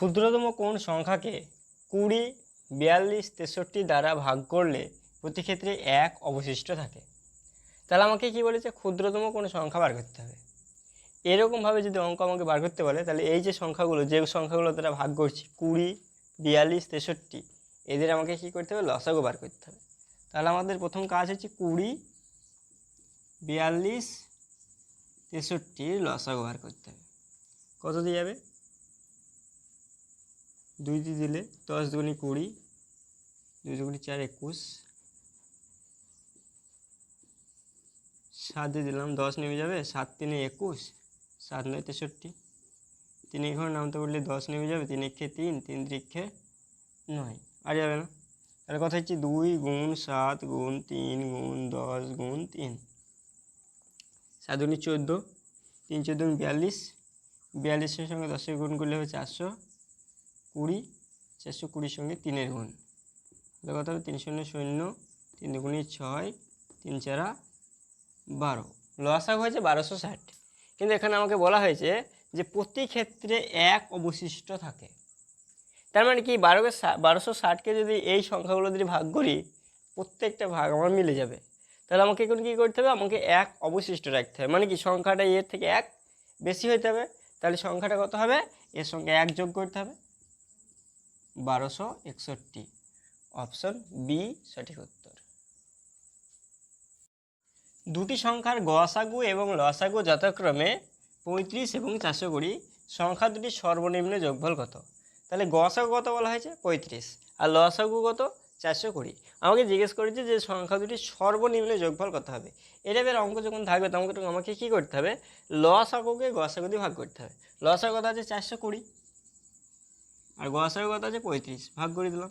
ক্ষুদ্রতম কোন সংখ্যাকে 20, 42, 63 দ্বারা ভাগ করলে প্রতি ক্ষেত্রে 1 অবশিষ্ট থাকে? তাহলে আমাকে কি বলেছে, ক্ষুদ্রতম কোন সংখ্যা বার করতে হবে। এরকমভাবে যদি অঙ্ক আমাকে বার করতে বলে, তাহলে এই যে সংখ্যাগুলো দ্বারা ভাগ করছি 20, 42, 63, এদের আমাকে কি করতে হবে, লসাগু বার করতে হবে। তাহলে আমাদের প্রথম কাজ হচ্ছে 20, 42, 63 লসাগু বার করতে হবে। কত দিয়ে যাবে? 2 দিয়ে দিলে 10 দুগুণে 20, 2 দুগুণে 4, 21, 7 দিয়ে দিলাম, 10 নেমে যাবে, 7 3 21, 7 9 63, 3 ঘর নামতে বললে 10 নেমে যাবে, 3 1 3, 3 3 9, আর যাবে না। তাহলে কথা হচ্ছে 2 গুণ 7 গুণ 3 গুণ 10 গুণ 3, 7 দুগুণে 14, 3 14 42, 42-এর সঙ্গে 10-এর গুণ করলে হবে 420, 420-র সঙ্গে 3-এর গুণ, তাহলে কত হবে 3 0 0, 3 দুগুণে 6, 3 4 12, লসাগু হয়েছে 1260। কিন্তু এখানে আমাকে বলা হয়েছে যে প্রতি ক্ষেত্রে 1 অবশিষ্ট থাকে। তার মানে কি 1260কে যদি এই সংখ্যাগুলো দিয়ে ভাগ করি, প্রত্যেকটা ভাগ আমার মিলে যাবে। তাহলে আমাকে এখন কী করতে হবে, আমাকে 1 অবশিষ্ট রাখতে হবে। মানে কি সংখ্যাটা এর থেকে 1 বেশি হতে হবে। তাহলে সংখ্যাটা কত হবে, এর সঙ্গে 1 যোগ করতে হবে, 1261। অপশন বি সঠিক উত্তর। দুটি সংখ্যার গসাগু এবং লসাগু যথাক্রমে 35 এবং 420, সংখ্যা দুটি সর্বনিম্ন যোগফল কত? তাহলে গসাগু কত বলা হয়েছে 35, আর লসাগু কত 420। আমাকে জিজ্ঞেস করেছে যে সংখ্যা দুটি সর্বনিম্ন যোগফল কত হবে। এটা এবার অঙ্ক যখন থাকবে তখন আমাকে কী করতে হবে, লসাগুকে গসাগু দিয়ে ভাগ করতে হবে। লসাগু কত আছে 420, আর গসাগু কত আছে 35, ভাগ করে দিলাম।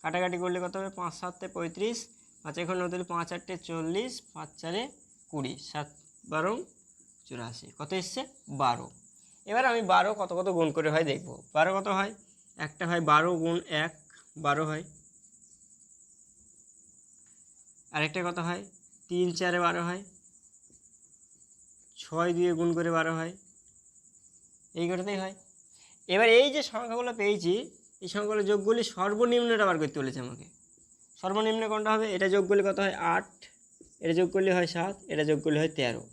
কাটাকাটি করলে কত হবে, 5 7 35, 5 এখন দিলে 5 8 40, 5 4 20, 7 12 84, কত এসছে 12। এবার আমি 12 কত কত গুণ করে হয় দেখব। 12 কত হয়, একটা হয় 12 গুণ 1, 12 হয়। আরেকটা কত হয় 3 4 12 হয়, 6 দিয়ে গুণ করে 12 হয়, এই কটাতেই হয়। এবার এই যে সংখ্যাগুলো পেয়েছি, এই সংখ্যাগুলো যোগ করলে সর্বনিম্নটা বার করতে বলেছে আমাকে। সর্বনিম্ন কোনটা হবে, এটা যোগ করলে কত হয় 8, এটা যোগ করলে হয় 7, এটা যোগ করলে হয় 13।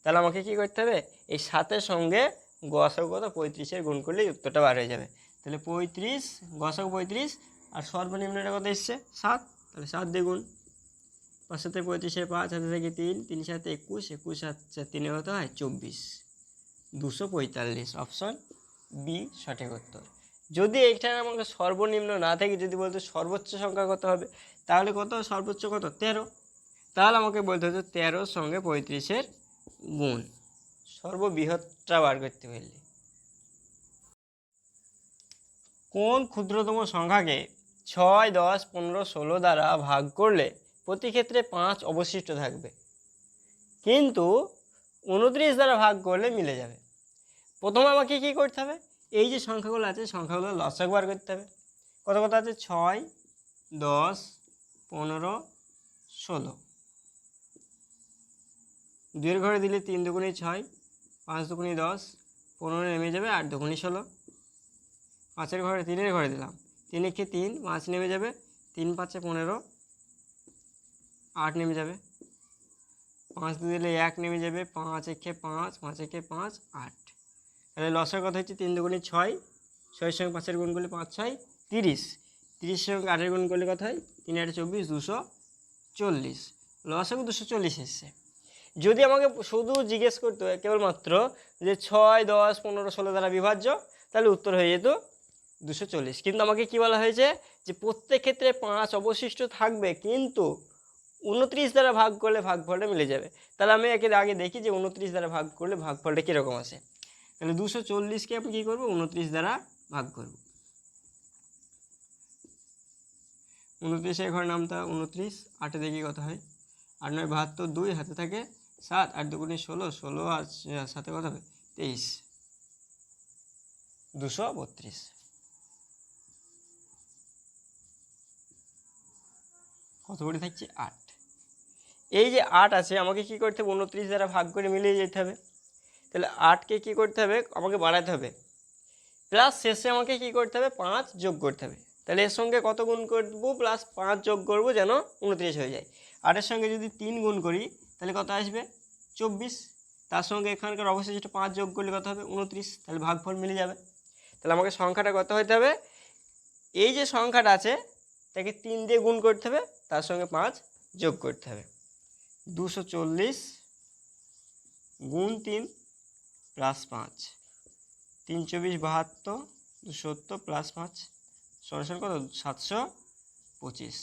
তাহলে আমাকে কি করতে হবে, এই 7-এর সঙ্গে গসাগু কত 35-এর গুণ করলেই উত্তরটা বার হয়ে যাবে। তাহলে 35, গসাগু 35, আর সর্বনিম্নটা কত এসছে 7, তাহলে 7 দিয়ে গুণ, 5 7 35, 5 হাতে থেকে 3, 3 7 21, 21 7 3 কত হয় 24, 245। অপশন বি সঠিক উত্তর। যদি এইটার আমাকে সর্বনিম্ন না থাকে, যদি বলতো সর্বোচ্চ সংখ্যা কত হবে, তাহলে কত সর্বোচ্চ কত 13, তাহলে আমাকে বলতে হতো 13-র সঙ্গে 35-এর গুণ, সর্ববৃহৎটা বার করতে পারলে। কোন ক্ষুদ্রতম সংখ্যাকে 6 10 15 16 দ্বারা ভাগ করলে প্রতি ক্ষেত্রে 5 অবশিষ্ট থাকবে, কিন্তু 29 দ্বারা ভাগ করলে মিলে যাবে? প্রথমে আমাকে কী করতে হবে, এই যে সংখ্যাগুলো আছে সংখ্যাগুলো লসাগু বার করতে হবে। কত কত আছে 6 10 15 16, 2-এর ঘরে দিলে 3 দুগুণে 6, 5 দুগুণে 10, 15 নেমে যাবে, 8 দুগুণে 16, 5-এর ঘরে 3-এর ঘরে দিলাম, 3 1 3, 5 নেমে যাবে, 3 5 15, 8 নেমে যাবে, 5 দিয়ে দিলে 1 নেমে যাবে, 5 1 5, 5 1 5, 8। তাহলে লসের কথা হচ্ছে 3 দুগুণে 6, 6-এর সঙ্গে 5-এর গুণ করলে 5 6 30, 30-এর সঙ্গে 8-এর গুণ করলে কথা হয় 3 8 24, 240, লসাগু 240 এসছে। যদি আমাকে শুধু জিজ্ঞেস করতে হয় কেবলমাত্র যে 6 10 15 16 দ্বারা বিভাজ্য, তাহলে উত্তর হয়ে যেত 240। কিন্তু আমাকে কি বলা হয়েছে, যে প্রত্যেক ক্ষেত্রে 5 অবশিষ্ট থাকবে, কিন্তু 29 দ্বারা ভাগ করলে ভাগফলটা মিলে যাবে। তাহলে আমি একে আগে দেখি যে 29 দ্বারা ভাগ করলে ভাগফলটা কীরকম আসে। তাহলে 240-কে আমি কী করবো, 29 দ্বারা ভাগ করব। 29-এর ঘরে নামতা 29, 8-এ দেখি কত হয়, 8 9 72, 2 হাতে থাকে 7, 8 দুগুণে 16, 16 আর 7-এ কত হবে 23, 232। কত করে থাকছে 8। এই যে 8 আছে, আমাকে কি করতে হবে, 29 দ্বারা ভাগ করে মিলিয়ে যেতে হবে। তাহলে 8-কে কী করতে হবে, আমাকে বাড়াতে হবে, প্লাস শেষে আমাকে কী করতে হবে 5 যোগ করতে হবে। তাহলে এর সঙ্গে কত গুণ করবো প্লাস 5 যোগ করবো যেন 29 হয়ে যায়। আর এর সঙ্গে যদি 3 গুণ করি তাহলে কত আসবে 24। তার সঙ্গে এখানকার অবশ্যই যেটা 5 যোগ করলে কত হবে 29, তাহলে ভাগফল মিলে যাবে। তাহলে আমাকে সংখ্যাটা কত হতে হবে, এই যে সংখ্যাটা আছে তাকে 3 দিয়ে গুণ করতে হবে, তার সঙ্গে 5 যোগ করতে হবে। 240 গুণ 3 প্লাস 5, 3 24 72, 270 প্লাস 5 সমান কত 725।